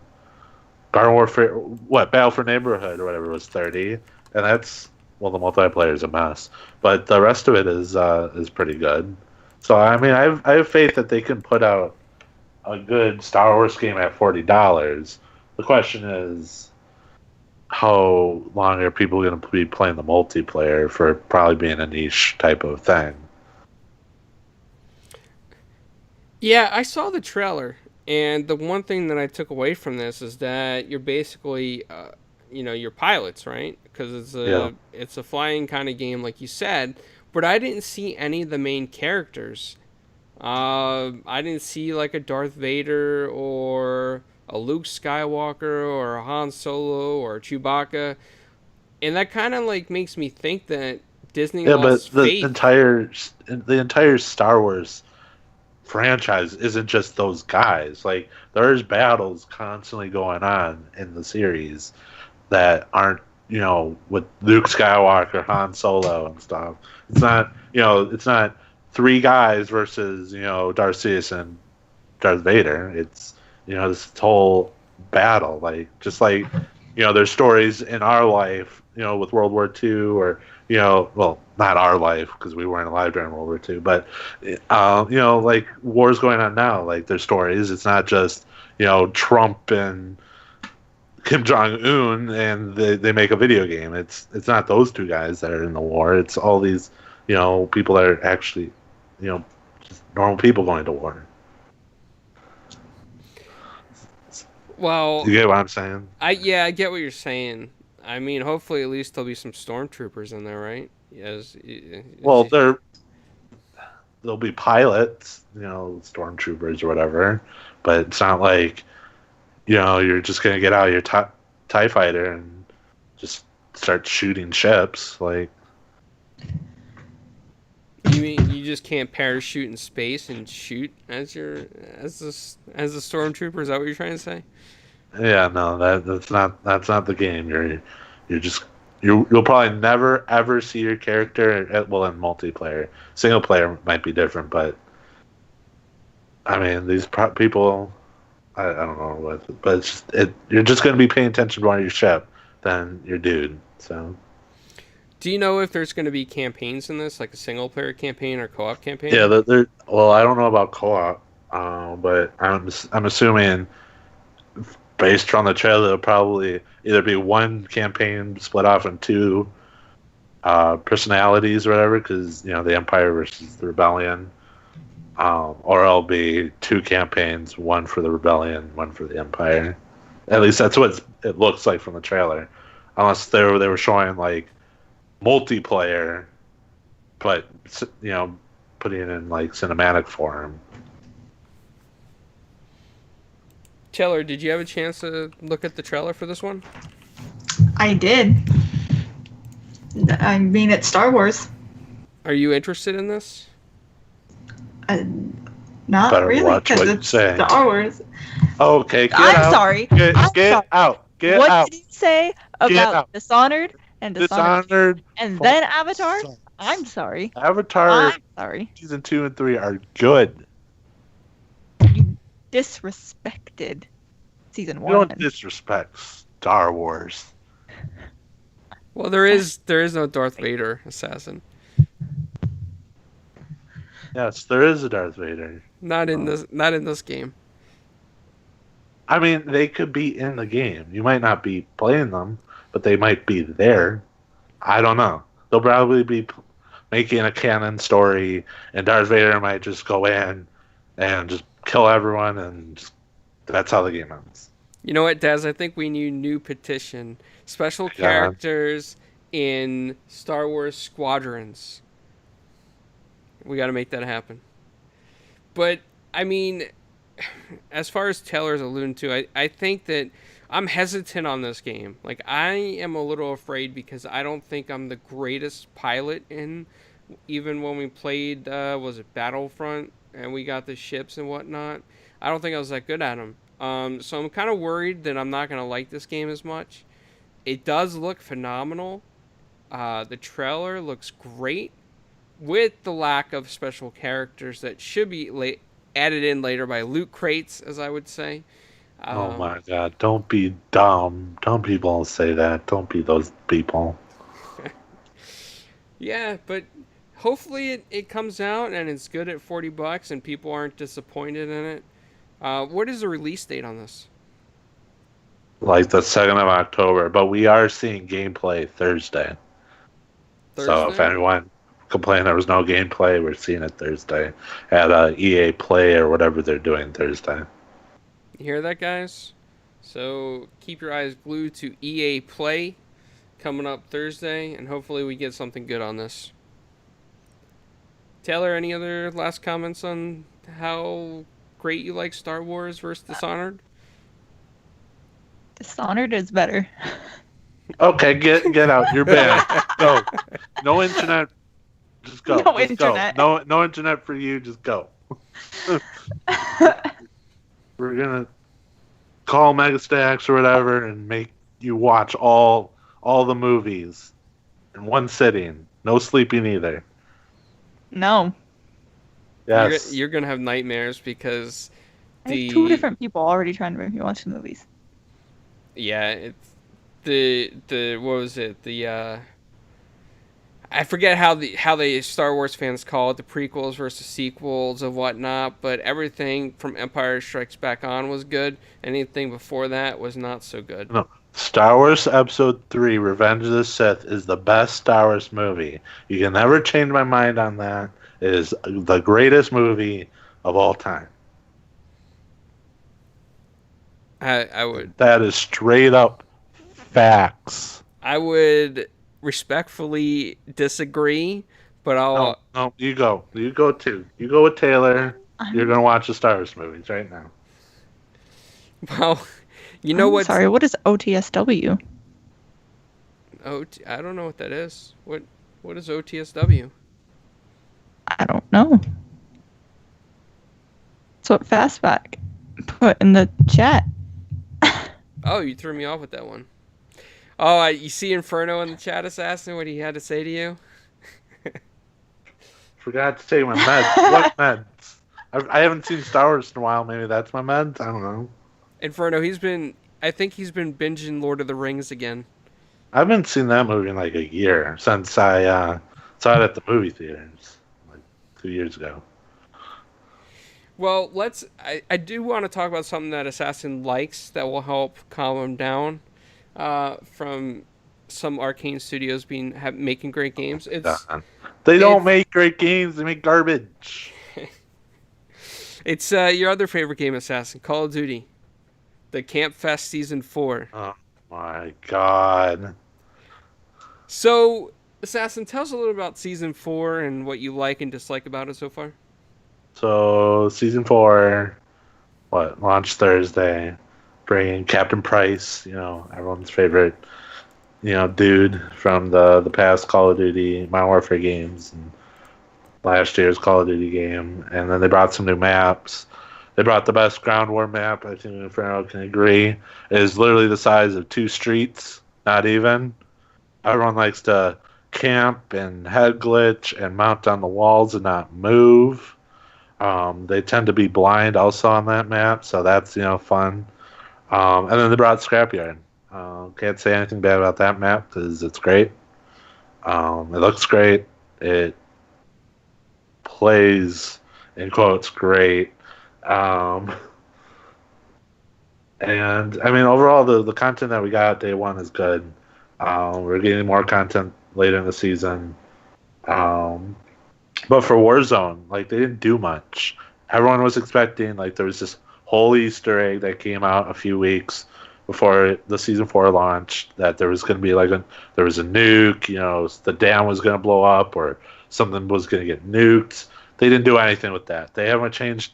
Warfare, Battle for Neighborhood or whatever was 30, and that's well, the multiplayer is a mess, but the rest of it is pretty good. So I mean, I have faith that they can put out a good Star Wars game at $40. The question is, how long are people going to be playing the multiplayer for probably being a niche type of thing? Yeah, I saw the trailer, and the one thing that I took away from this is that you're basically, you're pilots, right? Because Yeah. it's a flying kind of game, like you said. But I didn't see any of the main characters. I didn't see like a Darth Vader or a Luke Skywalker or a Han Solo or a Chewbacca, and that kind of like makes me think that Disney Yeah, but lost faith. the entire Star Wars franchise isn't just those guys. Like there's battles constantly going on in the series that aren't, with Luke Skywalker, Han Solo, and stuff. It's not three guys versus Darth Sidious and Darth Vader. It's this whole battle, like just like there's stories in our life, with World War II, or well, not our life because we weren't alive during World War II, but like wars going on now. Like there's stories. It's not just Trump and Kim Jong Un and they make a video game. It's not those two guys that are in the war. It's all these people that are actually just normal people going to war. Well, You get what I'm saying? I get what you're saying. I mean, hopefully at least there'll be some stormtroopers in there, right? Yes. Well, there'll be pilots, stormtroopers or whatever, but it's not like you're just gonna get out of your TIE fighter and just start shooting ships. Like, You mean you just can't parachute in space and shoot as the stormtrooper? Is that what you're trying to say? yeah, no, that's not the game. You're just you'll probably never ever see your character well in multiplayer. Single player might be different, but I mean these people. I don't know what, but you're just going to be paying attention more to your ship than your dude. So, Do you know if there's going to be campaigns in this, like a single player campaign or co-op campaign? yeah, well, I don't know about co-op, but I'm assuming based on the trailer, it'll probably either be one campaign split off in two personalities or whatever, because the Empire versus the Rebellion. Or it'll be two campaigns, one for the Rebellion, one for the Empire. At least that's what it looks like from the trailer. Unless they were showing like multiplayer, but putting it in like cinematic form. Taylor, did you have a chance to look at the trailer for this one? I did. I mean, it's Star Wars. Are you interested in this? Uh, Not Better really, watch because what you it's say. Star Wars. Okay, get I'm out. sorry. Get I'm sorry. out. Get What out. did you say Get about out. Dishonored and Dishonored. and then Avatar? sucks. I'm sorry. Avatar I'm sorry. season 2 and 3 are good. You disrespected season You 1. don't disrespect Star Wars. Well, there is no Darth Vader assassin. Yes, there is a Darth Vader. Not in this game. I mean, they could be in the game. You might not be playing them, but they might be there. I don't know. They'll probably be making a canon story, and Darth Vader might just go in and just kill everyone, and that's how the game ends. You know what, Des? I think we need new petition. Special God. characters in Star Wars Squadrons. We got to make that happen. But I mean, as far as Taylor's alluding to, I think that I'm hesitant on this game. Like, I am a little afraid because I don't think I'm the greatest pilot in. Even when we played, was it Battlefront, and we got the ships and whatnot, I don't think I was that good at them. So I'm kind of worried that I'm not gonna like this game as much. It does look phenomenal. The trailer looks great, with the lack of special characters that should be added in later by loot crates, as I would say. Oh Um, my God! Don't be dumb. Don't people say that. Don't be those people. yeah, but hopefully it comes out and it's good at $40 and people aren't disappointed in it. What is the release date on this? Like the 2nd of October, but we are seeing gameplay Thursday. So if Thursday? anyone complained there was no gameplay, we're seeing it Thursday at EA Play or whatever they're doing Thursday. You hear that, guys? So keep your eyes glued to EA Play coming up Thursday, and hopefully we get something good on this. Taylor, any other last comments on how great you like Star Wars versus Dishonored? Dishonored is better. Okay, get out. You're banned. Go. No internet. Just go. No Just internet. go. No internet for you. Just go. We're gonna call Megastacks or whatever and make you watch all the movies in one sitting. No sleeping either. No. Yes. You're gonna have nightmares because I have two the different people already trying to make me watch the movies. yeah, it's the what was it, the I forget how the Star Wars fans call it, the prequels versus sequels and whatnot, but everything from Empire Strikes Back on was good. Anything before that was not so good. No. Star Wars Episode 3, Revenge of the Sith, is the best Star Wars movie. You can never change my mind on that. It is the greatest movie of all time. I would That is straight up facts. I would respectfully disagree, but No, I'll no, you go. You go too. You go with Taylor. You're I'm, going to watch the Star Wars movies right now. well, you know I'm what? sorry, what is OTSW? I don't know what that is. What is OTSW? I don't know. That's what Fastback put in the chat. Oh, you threw me off with that one. Oh, you see Inferno in the chat, Assassin, what he had to say to you? Forgot to take my meds. What meds? I haven't seen Star Wars in a while. Maybe that's my meds. I don't know. Inferno, I think he's been binging Lord of the Rings again. I haven't seen that movie in like a year since I saw it at the movie theaters like 2 years ago. Well, I do want to talk about something that Assassin likes that will help calm him down from some Arcane Studios making great games. They don't it's make great games. They make garbage. it's your other favorite game, Assassin, Call of Duty, the Camp Fest Season 4. Oh my god. So, Assassin, tell us a little about Season 4 and what you like and dislike about it so far. So season 4, launched Thursday, bringing Captain Price, everyone's favorite, dude from the past Call of Duty Modern Warfare games and last year's Call of Duty game, and then they brought some new maps. They brought the best ground war map. I think Inferno can agree. It is literally the size of 2 streets, not even. Everyone likes to camp and head glitch and mount on the walls and not move. They tend to be blind also on that map, so that's fun. And then they brought Scrapyard. Can't say anything bad about that map because it's great. It looks great. It plays in quotes great. And I mean overall the content that we got day one is good. We're getting more content later in the season. But for Warzone, they didn't do much. Everyone was expecting, there was this whole Easter egg that came out a few weeks before the season 4 launched that there was going to be there was a nuke, the dam was going to blow up or something was going to get nuked. They didn't do anything with that. They haven't changed.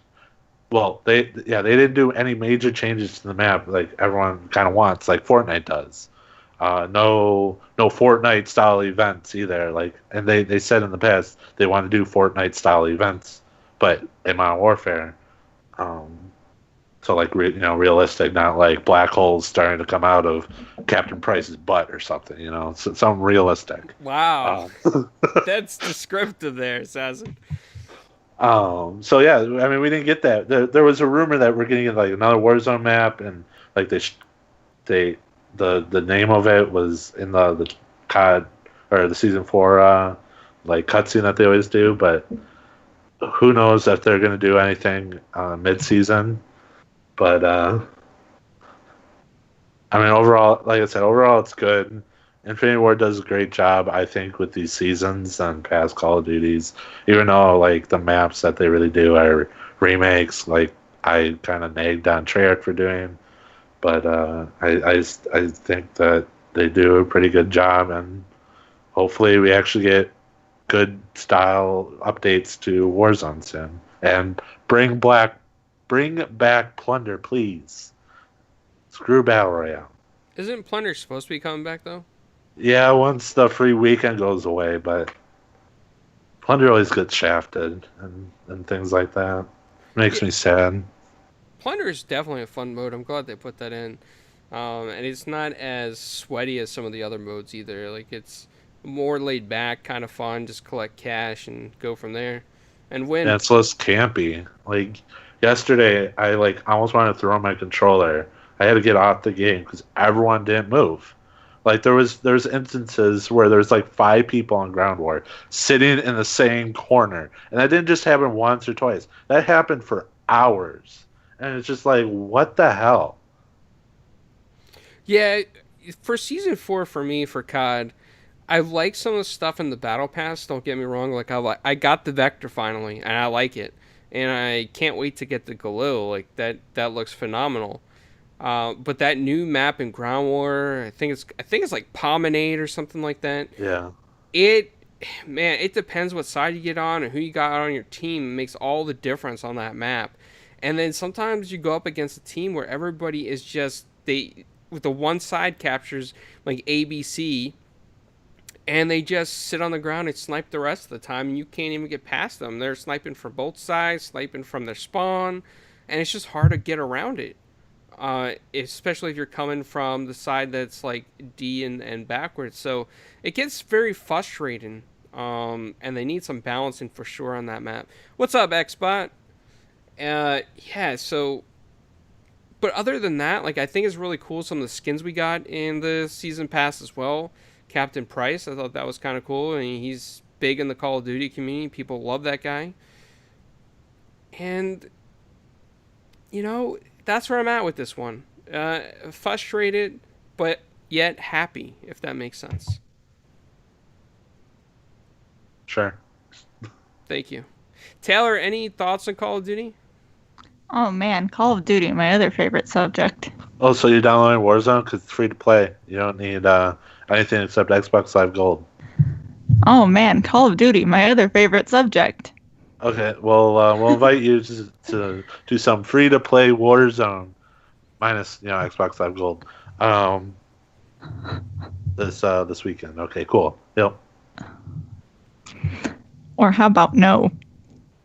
Well, they didn't do any major changes to the map like everyone kind of wants, like Fortnite does. No Fortnite style events either. And they said in the past they want to do Fortnite style events, but in Modern Warfare. So realistic, not like black holes starting to come out of Captain Price's butt or something. So something realistic. Wow, that's descriptive there, Assassin. So yeah, I mean, we didn't get that. There was a rumor that we're getting like another Warzone map, and like the name of it was in the COD or the season 4 like cutscene that they always do, but who knows if they're going to do anything mid-season. But I mean, overall, like I said, it's good. Infinity Ward does a great job, I think, with these seasons and past Call of Duties. Even though like the maps that they really do are remakes, like I kind of nagged on Treyarch for doing, but I think that they do a pretty good job, and hopefully we actually get good style updates to Warzone soon, and bring back Plunder, please. Screw Battle Royale. Isn't Plunder supposed to be coming back though? Yeah, once the free weekend goes away, but Plunder always gets shafted and things like that. Makes me sad. Plunder is definitely a fun mode. I'm glad they put that in. And it's not as sweaty as some of the other modes either. Like, it's more laid back, kind of fun. Just collect cash and go from there and win. Yeah, it's less campy. Like, yesterday, I almost wanted to throw my controller. I had to get off the game because everyone didn't move. Like there's instances where there's like 5 people on ground war sitting in the same corner, and that didn't just happen once or twice. That happened for hours, and it's just like, what the hell? Yeah, for season 4 for me for COD, I like some of the stuff in the battle pass. Don't get me wrong. Like I got the Vector finally, and I like it, and I can't wait to get the Galil. Like that looks phenomenal. But that new map in Ground War, I think it's like Promenade or something like that. Yeah. It depends what side you get on and who you got on your team. It makes all the difference on that map. And then sometimes you go up against a team where everybody is just with the one side captures like ABC, and they just sit on the ground and snipe the rest of the time, and you can't even get past them. They're sniping from both sides, sniping from their spawn, and it's just hard to get around it. Especially if you're coming from the side that's like D and backwards. So it gets very frustrating. And they need some balancing for sure on that map. What's up, Xbot? Yeah, so... But other than that, like, I think it's really cool some of the skins we got in the season pass as well. Captain Price, I thought that was kind of cool. I mean, he's big in the Call of Duty community. People love that guy. And, that's where I'm at with this one. Frustrated, but yet happy, if that makes sense. Sure. Thank you. Taylor, any thoughts on Call of Duty? Oh man, Call of Duty, my other favorite subject. Oh, so you're downloading Warzone because it's free to play. You don't need anything except Xbox Live Gold. Oh man, Call of Duty, my other favorite subject. Okay, well, we'll invite you to do some free-to-play Warzone, minus Xbox Live Gold, this weekend. Okay, cool. Yep. Or how about no?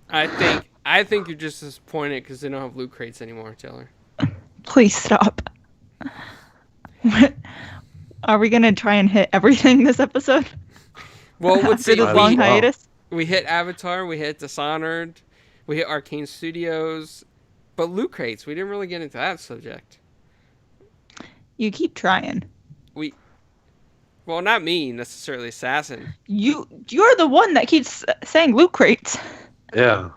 I think you're just disappointed because they don't have loot crates anymore, Taylor. Please stop. Are we gonna try and hit everything this episode? Well, let's see. This long hiatus. We hit Avatar, we hit Dishonored, we hit Arcane Studios, but loot crates, we didn't really get into that subject. You keep trying. Well, not me necessarily, Assassin. You're the one that keeps saying loot crates. Yeah.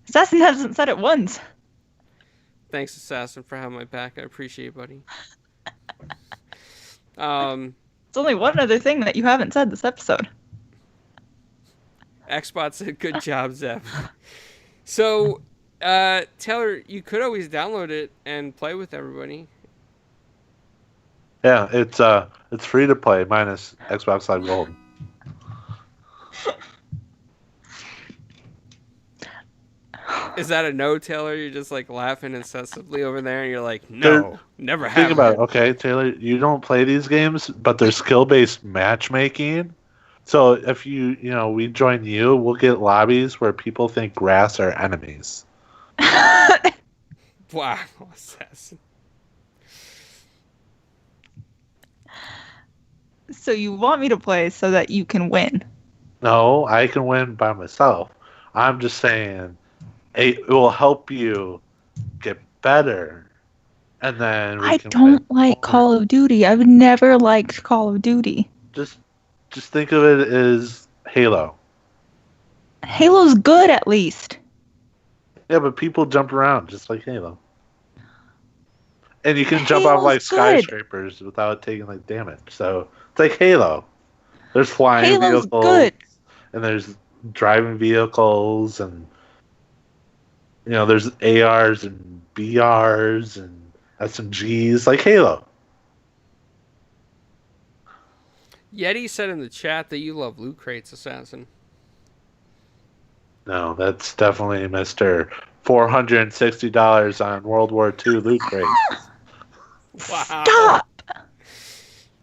Assassin hasn't said it once. Thanks, Assassin, for having my back. I appreciate it, buddy. It's only one other thing that you haven't said this episode. Xbox said, good job, Zeph. So, Taylor, you could always download it and play with everybody. Yeah, it's free to play minus Xbox Live Gold. Is that a no, Taylor? You're just like laughing incessantly over there, and you're like, There- no, never Think have. about it, okay, Taylor. You don't play these games, but they're skill-based matchmaking. So if we join you, we'll get lobbies where people think grass are enemies. Wow, assassin. So you want me to play so that you can win? No, I can win by myself. I'm just saying it will help you get better, and then we I can don't win like more. Call of Duty. I've never liked Call of Duty. Just think of it as Halo. Halo's good at least. Yeah, but people jump around just like Halo. And you can jump off Halo's like good. skyscrapers without taking like damage. So it's like Halo. There's flying Halo's vehicles good. and there's driving vehicles and there's ARs and BRs and SMGs like Halo. Yeti said in the chat that you love loot crates, assassin. No, that's definitely Mr. $460 on World War II loot crate. Wow. Stop!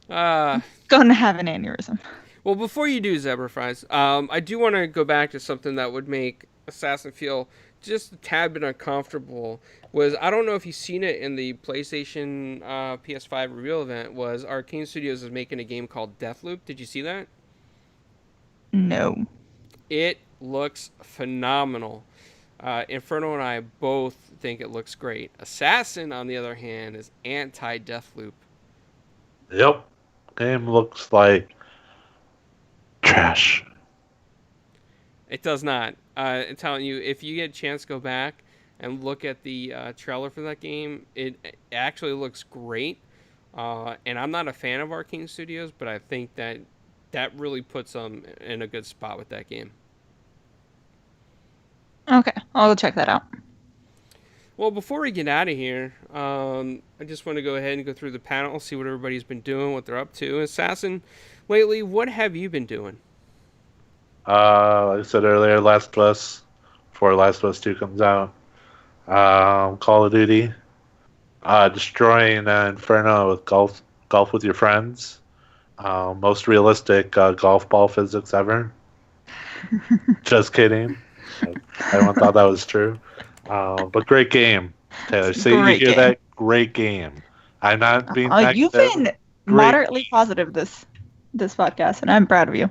Gonna have an aneurysm. Well, before you do, Zebra Fries, I do want to go back to something that would make Assassin feel just a tad bit uncomfortable. I don't know if you've seen it in the PlayStation PS5 reveal event, was Arcane Studios is making a game called Deathloop. Did you see that? No. It looks phenomenal. Inferno and I both think it looks great. Assassin, on the other hand, is anti-Deathloop. Yep. Game looks like trash. It does not. I'm telling you, if you get a chance, go back and look at the trailer for that game. It actually looks great. And I'm not a fan of Arcane Studios, but I think that really puts them in a good spot with that game. Okay, I'll go check that out. Well, before we get out of here, I just want to go ahead and go through the panel, see what everybody's been doing, what they're up to. Assassin, lately, what have you been doing? Like I said earlier, Last of Us, before Last of Us 2 comes out. Call of Duty. Destroying Inferno with golf with your friends. Most realistic golf ball physics ever. Just kidding. Everyone thought that was true. But great game, Taylor. See, you hear that? Great game. I'm not being negative. You've been moderately positive this podcast, and I'm proud of you.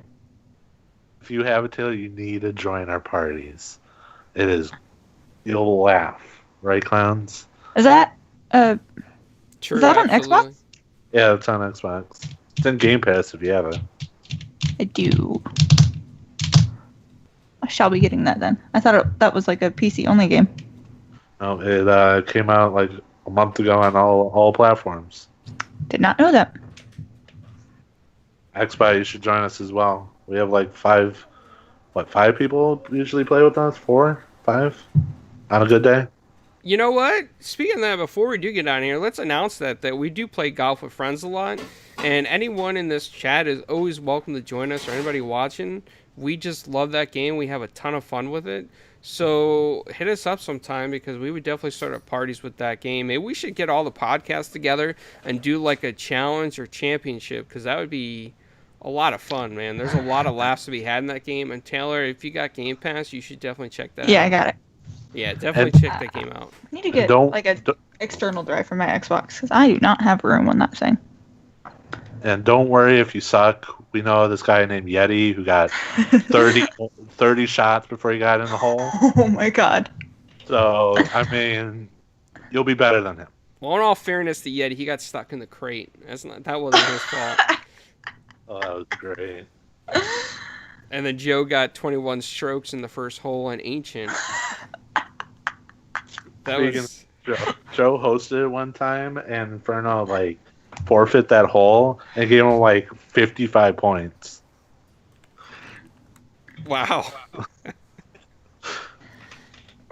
If you have it, Taylor, you need to join our parties. It is, you'll laugh, right, clowns? Is that True, is that on absolutely. Xbox? Yeah, it's on Xbox. It's in Game Pass if you have it. I do. I shall be getting that then. I thought that was like a PC only game. No, it came out like a month ago on all platforms. Did not know that. Xbox, you should join us as well. We have like five people usually play with us? 4, 5 on a good day. You know what? Speaking of that, before we do get on here, let's announce that we do play golf with friends a lot. And anyone in this chat is always welcome to join us, or anybody watching. We just love that game. We have a ton of fun with it. So hit us up sometime, because we would definitely start at parties with that game. Maybe we should get all the podcasts together and do like a challenge or championship, because that would be a lot of fun, man. There's a lot of laughs to be had in that game. And Taylor, if you got Game Pass, you should definitely check that out. Yeah, I got it. Yeah, definitely check that game out. I need to get like an external drive for my Xbox, because I do not have room on that thing. And don't worry if you suck. We know this guy named Yeti who got 30 shots before he got in the hole. Oh my god. So, I mean, you'll be better than him. Well, in all fairness to Yeti, he got stuck in the crate. That wasn't his fault. Oh, that was great. And then Joe got 21 strokes in the first hole on Ancient. Joe hosted it one time, and Inferno forfeit that hole and gave him 55 points. Wow.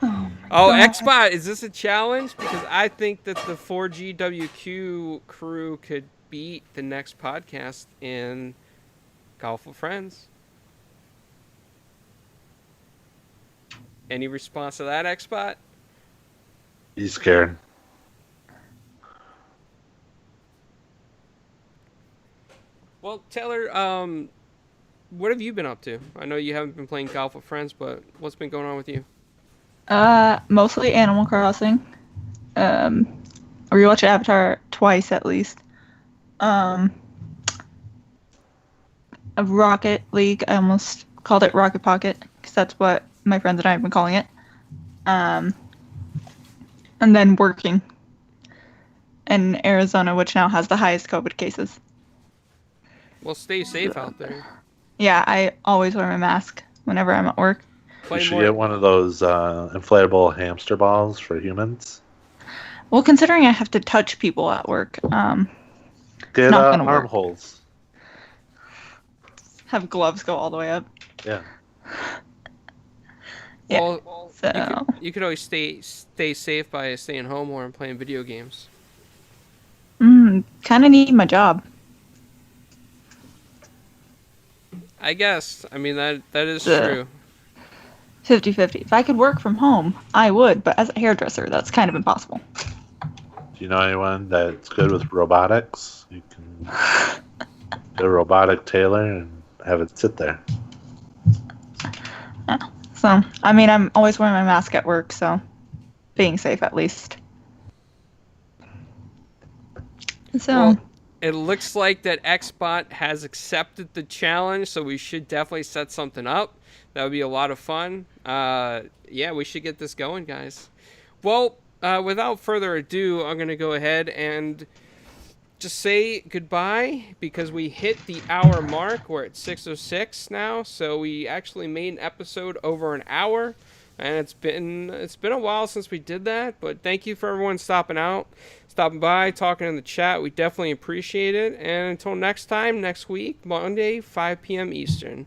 Oh, Xbot, is this a challenge? Because I think that the 4GWQ crew could be the next podcast in Golf with Friends? Any response to that, Xbot? He's scared. Well, Taylor, what have you been up to? I know you haven't been playing Golf with Friends, but what's been going on with you? Mostly Animal Crossing. I rewatched Avatar twice at least. A Rocket League. I almost called it Rocket Pocket because that's what my friends and I have been calling it. And then working in Arizona, which now has the highest COVID cases. Well, stay safe out there. Yeah, I always wear my mask whenever I'm at work. You should get one of those inflatable hamster balls for humans. Well, considering I have to touch people at work, Get not gonna work. armholes. Have gloves go all the way up. Yeah. Yeah. Well, So you could always stay safe by staying home or playing video games. kind of need my job. I guess. I mean, that is true. 50-50. If I could work from home, I would, but as a hairdresser, that's kind of impossible. Do you know anyone that's good with robotics? You can get a robotic tailor and have it sit there. Yeah. So, I mean, I'm always wearing my mask at work, so being safe at least. So, Well, it looks like that Xbot has accepted the challenge, so we should definitely set something up. That would be a lot of fun. Yeah, we should get this going, guys. Well, without further ado, I'm going to go ahead and just say goodbye because we hit the hour mark. We're at 6:06 now, so we actually made an episode over an hour, and it's been a while since we did that. But thank you for everyone stopping by, talking in the chat. We definitely appreciate it. And until next time, next week, Monday, 5 p.m. Eastern.